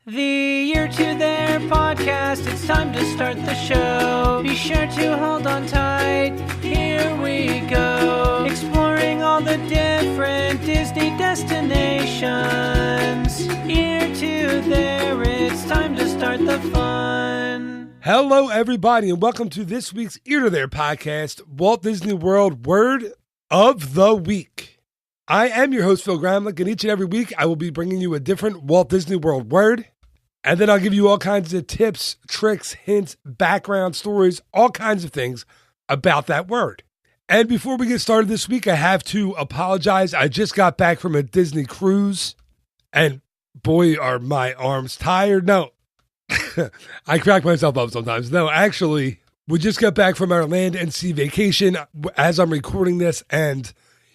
The Year to Their podcast, it's time to start the show. Be sure to hold on tight, here we go. Exploring all the different Disney destinations. Year to Their, it's time to start the fun. Hello, everybody, and welcome to this week's Ear to Their podcast, Walt Disney World Word of the Week. I am your host, Phil Gramlich, and each and every week I will be bringing you a different Walt Disney World word, and then I'll give you all kinds of tips, tricks, hints, background stories, all kinds of things about that word. And before we get started this week, I have to apologize. I just got back from a Disney cruise, and boy, are my arms tired. No, I crack myself up sometimes. No, actually, we just got back from our land and sea vacation as I'm recording this, and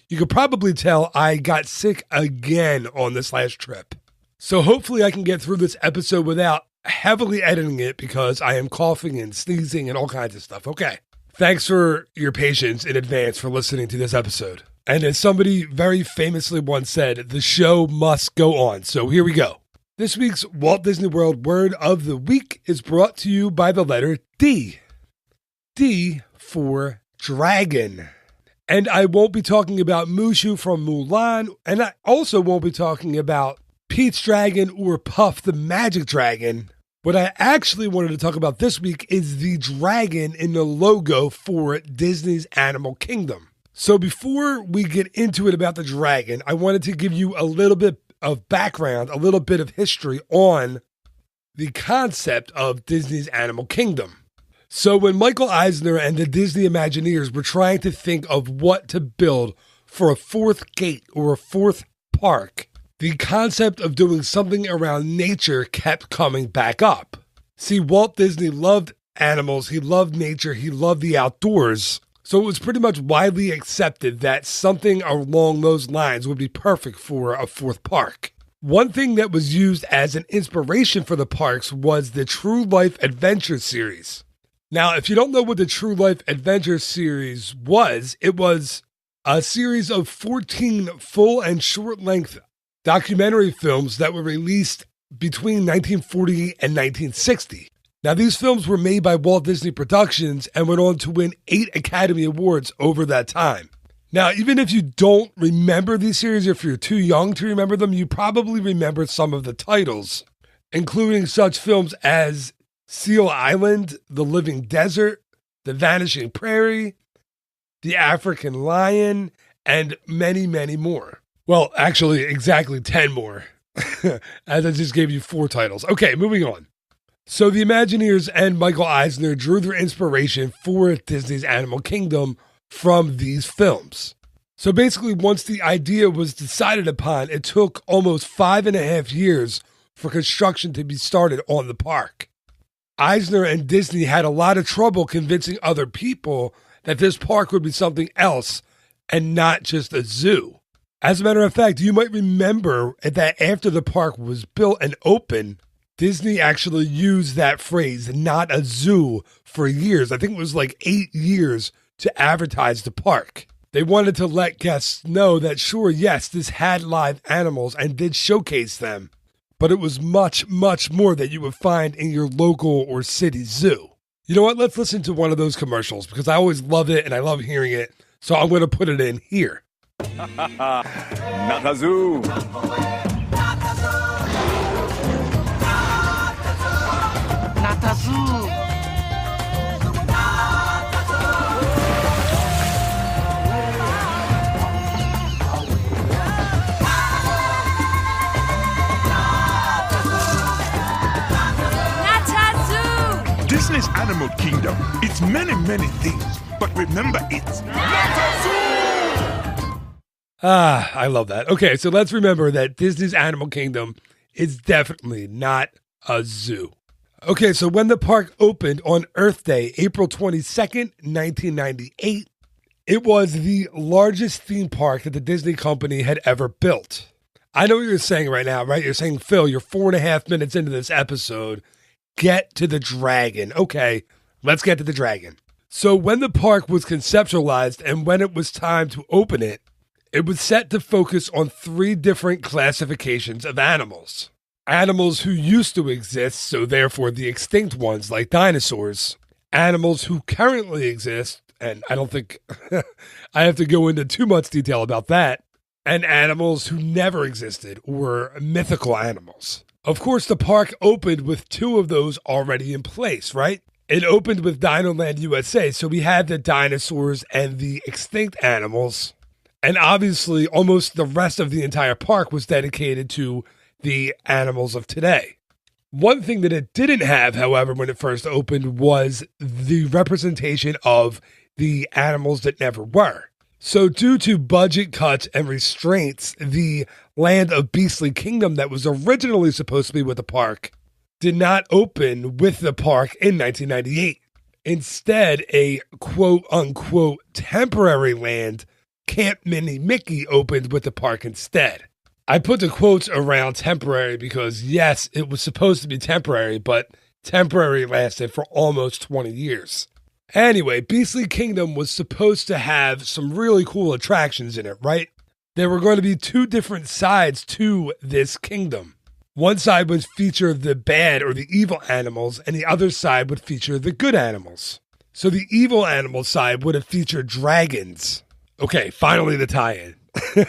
you could probably tell I got sick again on this last trip. So hopefully I can get through this episode without heavily editing it because I am coughing and sneezing and all kinds of stuff. Okay. Thanks for your patience in advance for listening to this episode. And as somebody very famously once said, the show must go on. So here we go. This week's Walt Disney World Word of the Week is brought to you by the letter D. D for dragon. And I won't be talking about Mushu from Mulan, and I also won't be talking about Pete's Dragon or Puff the Magic Dragon. What I actually wanted to talk about this week is the dragon in the logo for Disney's Animal Kingdom. So before we get into it about the dragon, I wanted to give you a little bit of background, a little bit of history on the concept of Disney's Animal Kingdom. So when Michael Eisner and the Disney Imagineers were trying to think of what to build for a fourth gate or a fourth park, the concept of doing something around nature kept coming back up. See, Walt Disney loved animals, he loved nature, he loved the outdoors, so it was pretty much widely accepted that something along those lines would be perfect for a fourth park. One thing that was used as an inspiration for the parks was the True Life Adventure series. Now, if you don't know what the True Life Adventure series was, it was a series of 14 full and short-length documentary films that were released between 1940 and 1960. Now, these films were made by Walt Disney Productions and went on to win 8 Academy Awards over that time. Now, even if you don't remember these series, if you're too young to remember them, you probably remember some of the titles, including such films as Seal Island, The Living Desert, The Vanishing Prairie, The African Lion, and many, many more. Well, actually, exactly 10 more, as I just gave you 4 titles. Okay, moving on. So the Imagineers and Michael Eisner drew their inspiration for Disney's Animal Kingdom from these films. So basically, once the idea was decided upon, it took almost 5.5 years for construction to be started on the park. Eisner and Disney had a lot of trouble convincing other people that this park would be something else and not just a zoo. As a matter of fact, you might remember that after the park was built and open, Disney actually used that phrase, not a zoo, for years. I think it was like 8 years to advertise the park. They wanted to let guests know that, sure, yes, this had live animals and did showcase them, but it was much, much more that you would find in your local or city zoo. You know what? Let's listen to one of those commercials because I always love it and I love hearing it, so I'm going to put it in here. Not a zoo. Not a zoo. Disney's Animal Kingdom. It's many, many things, but remember it's not a zoo! I love that. Okay, so let's remember that Disney's Animal Kingdom is definitely not a zoo. Okay, so when the park opened on Earth Day, April 22nd, 1998, it was the largest theme park that the Disney company had ever built. I know what you're saying right now, right? You're saying, Phil, you're 4.5 minutes into this episode. Get to the dragon. Okay, let's get to the dragon. So when the park was conceptualized and when it was time to open it, it was set to focus on 3 different classifications of animals. animals who used to exist, so therefore the extinct ones like dinosaurs, animals who currently exist, and I don't think I have to go into too much detail about that, and animals who never existed or mythical animals. Of course, the park opened with two of those already in place, right? It opened with Dinoland USA, so we had the dinosaurs and the extinct animals, and obviously almost the rest of the entire park was dedicated to the animals of today. One thing that it didn't have, however, when it first opened was the representation of the animals that never were. So due to budget cuts and restraints, the Land of Beastly Kingdom that was originally supposed to be with the park did not open with the park in 1998. Instead, a quote-unquote temporary land, Camp Mini Mickey, opened with the park instead. I put the quotes around temporary because, yes, it was supposed to be temporary, but temporary lasted for almost 20 years. Anyway, Beastly Kingdom was supposed to have some really cool attractions in it, right? There were going to be two different sides to this kingdom. One side would feature the bad or the evil animals, and the other side would feature the good animals. So the evil animal side would have featured dragons. Okay, finally the tie-in.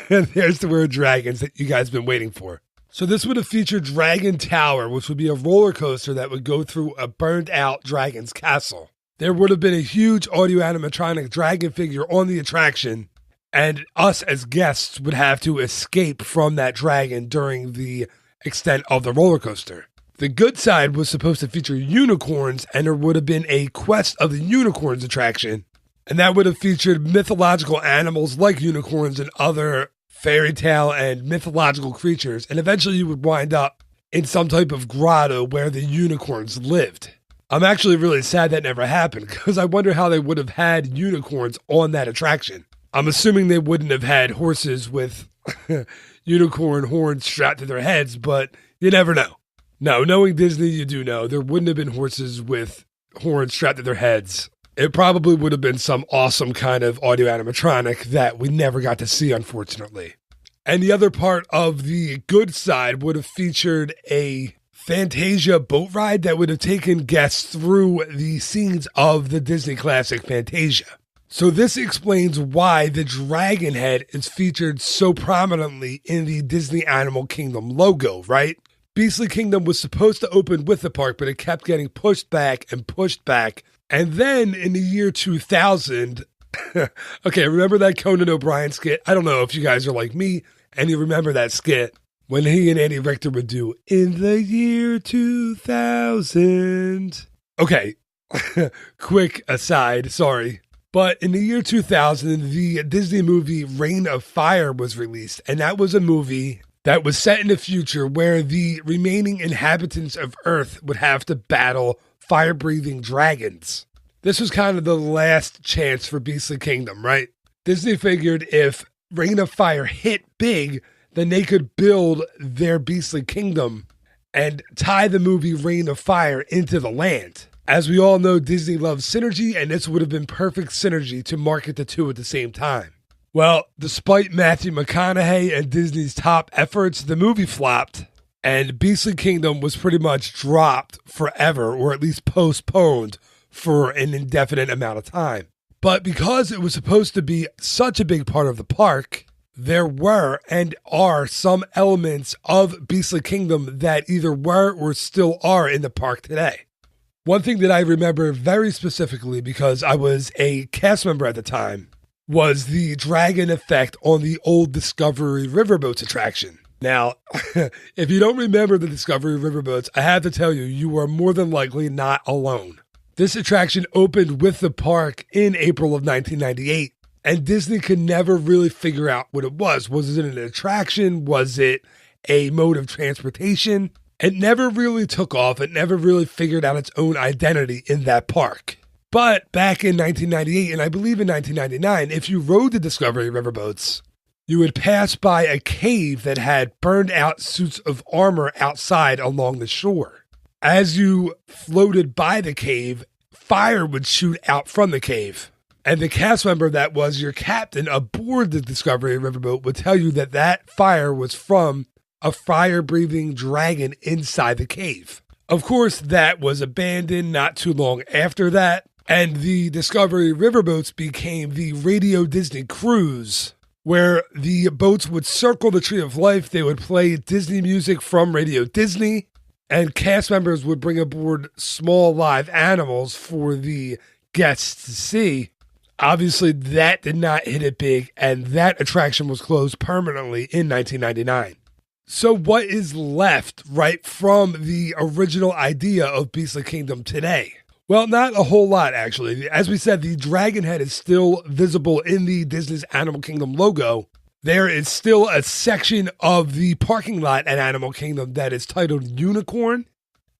There's the word dragons that you guys have been waiting for. So this would have featured Dragon Tower, which would be a roller coaster that would go through a burned out dragon's castle. There would have been a huge audio animatronic dragon figure on the attraction, and us as guests would have to escape from that dragon during the extent of the roller coaster. The good side was supposed to feature unicorns, and there would have been a Quest of the Unicorns attraction, and that would have featured mythological animals like unicorns and other fairy tale and mythological creatures, and eventually you would wind up in some type of grotto where the unicorns lived. I'm actually really sad that never happened, because I wonder how they would have had unicorns on that attraction. I'm assuming they wouldn't have had horses with unicorn horns strapped to their heads, but you never know. No, knowing Disney, you do know there wouldn't have been horses with horns strapped to their heads. It probably would have been some awesome kind of audio animatronic that we never got to see, unfortunately. And the other part of the good side would have featured a Fantasia boat ride that would have taken guests through the scenes of the Disney classic Fantasia. So this explains why the dragon head is featured so prominently in the Disney Animal Kingdom logo, right? Beastly Kingdom was supposed to open with the park, but it kept getting pushed back and pushed back. And then in the year 2000, okay, remember that Conan O'Brien skit? I don't know if you guys are like me and you remember that skit when he and Andy Richter would do, in the year 2000. Okay, quick aside, sorry. But in the year 2000, the Disney movie Reign of Fire was released, and that was a movie that was set in the future where the remaining inhabitants of Earth would have to battle fire-breathing dragons. This was kind of the last chance for Beastly Kingdom, right? Disney figured if Reign of Fire hit big, then they could build their Beastly Kingdom and tie the movie Reign of Fire into the land. As we all know, Disney loves synergy, and this would have been perfect synergy to market the two at the same time. Well, despite Matthew McConaughey and Disney's top efforts, the movie flopped, and Beastly Kingdom was pretty much dropped forever, or at least postponed for an indefinite amount of time. But because it was supposed to be such a big part of the park, there were and are some elements of Beastly Kingdom that either were or still are in the park today. One thing that I remember very specifically, because I was a cast member at the time, was the dragon effect on the old Discovery Riverboats attraction. Now, if you don't remember the Discovery Riverboats, I have to tell you, you are more than likely not alone. This attraction opened with the park in April of 1998, and Disney could never really figure out what it was. Was it an attraction? Was it a mode of transportation? It never really took off. It never really figured out its own identity in that park. But back in 1998, and I believe in 1999, if you rode the Discovery Riverboats, you would pass by a cave that had burned out suits of armor outside along the shore. As you floated by the cave, fire would shoot out from the cave. And the cast member that was your captain aboard the Discovery Riverboat would tell you that that fire was from a fire-breathing dragon inside the cave. Of course, that was abandoned not too long after that, and the Discovery riverboats became the Radio Disney Cruise, where the boats would circle the Tree of Life. They would play Disney music from Radio Disney, and cast members would bring aboard small live animals for the guests to see. Obviously, that did not hit it big, and that attraction was closed permanently in 1999. So what is left, right, from the original idea of Beastly Kingdom today? Well, not a whole lot, actually. As we said, the dragon head is still visible in the Disney's Animal Kingdom logo. There is still a section of the parking lot at Animal Kingdom that is titled Unicorn,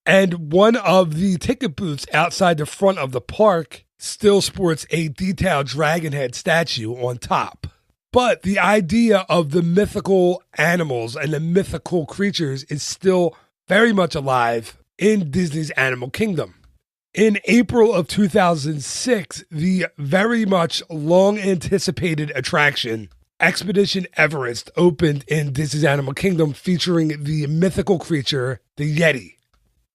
and one of the ticket booths outside the front of the park still sports a detailed dragon head statue on top. But the idea of the mythical animals and the mythical creatures is still very much alive in Disney's Animal Kingdom. In April of 2006, the very much long-anticipated attraction Expedition Everest opened in Disney's Animal Kingdom, featuring the mythical creature, the Yeti.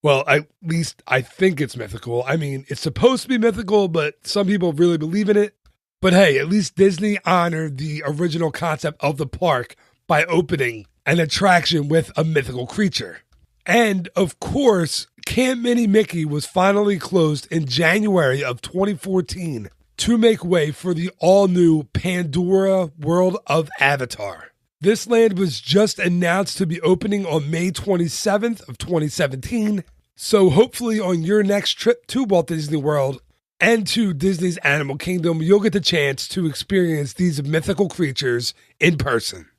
Well, at least I think it's mythical. I mean, it's supposed to be mythical, but some people really believe in it. But hey, at least Disney honored the original concept of the park by opening an attraction with a mythical creature. And of course, Camp Mini Mickey was finally closed in January of 2014 to make way for the all-new Pandora World of Avatar. This land was just announced to be opening on May 27th of 2017, so hopefully on your next trip to Walt Disney World and to Disney's Animal Kingdom, you'll get the chance to experience these mythical creatures in person.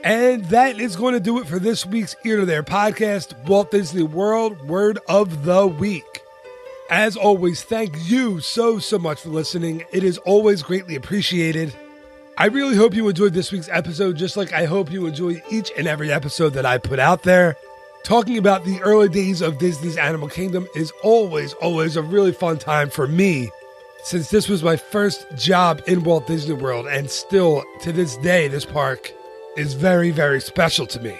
And that is going to do it for this week's Ear to There podcast, Walt Disney World Word of the Week. As always, thank you so much for listening. It is always greatly appreciated. I really hope you enjoyed this week's episode, just like I hope you enjoy each and every episode that I put out there. Talking about the early days of Disney's Animal Kingdom is always a really fun time for me, since this was my first job in Walt Disney World, and still to this day, this park is very special to me.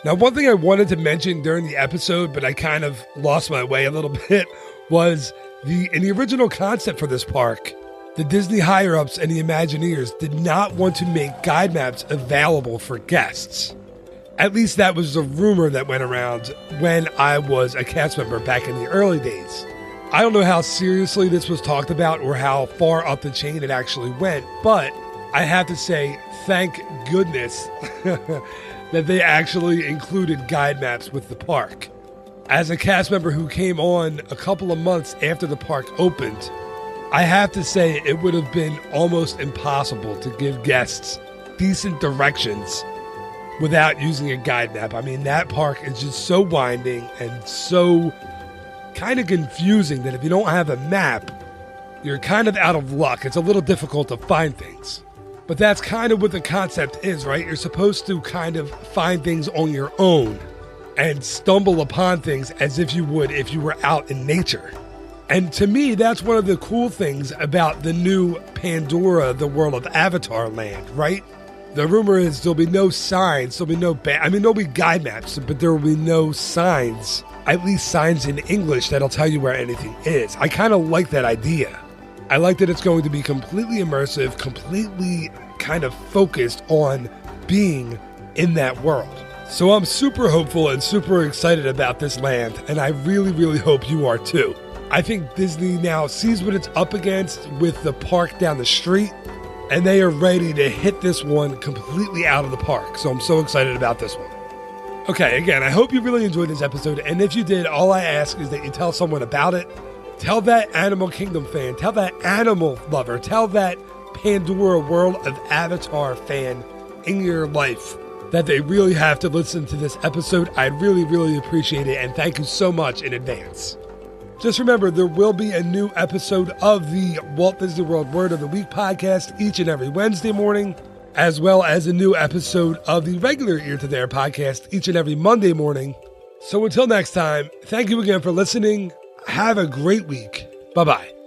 Now, one thing I wanted to mention during the episode, but I kind of lost my way a little bit, was in the original concept for this park, the Disney higher-ups and the Imagineers did not want to make guide maps available for guests. At least that was the rumor that went around when I was a cast member back in the early days. I don't know how seriously this was talked about or how far up the chain it actually went, but I have to say, thank goodness that they actually included guide maps with the park. As a cast member who came on a couple of months after the park opened, I have to say it would have been almost impossible to give guests decent directions without using a guide map. I mean, that park is just so winding and so kind of confusing that if you don't have a map, you're kind of out of luck. It's a little difficult to find things. But that's kind of what the concept is, right? You're supposed to kind of find things on your own and stumble upon things as if you would if you were out in nature. And to me, that's one of the cool things about the new Pandora, the World of Avatar land, right? The rumor is there'll be no signs, there'll be guide maps, but there will be no signs, at least signs in English that'll tell you where anything is. I kind of like that idea. I like that it's going to be completely immersive, completely kind of focused on being in that world. So I'm super hopeful and super excited about this land, and I really hope you are too. I think Disney now sees what it's up against with the park down the street, and they are ready to hit this one completely out of the park. So I'm so excited about this one. Okay, again, I hope you really enjoyed this episode, and if you did, all I ask is that you tell someone about it. Tell that Animal Kingdom fan, tell that animal lover, tell that Pandora World of Avatar fan in your life that they really have to listen to this episode. I'd really appreciate it, and thank you so much in advance. Just remember, there will be a new episode of the Walt Disney World Word of the Week podcast each and every Wednesday morning, as well as a new episode of the regular Ear to There podcast each and every Monday morning. So until next time, thank you again for listening. Have a great week. Bye-bye.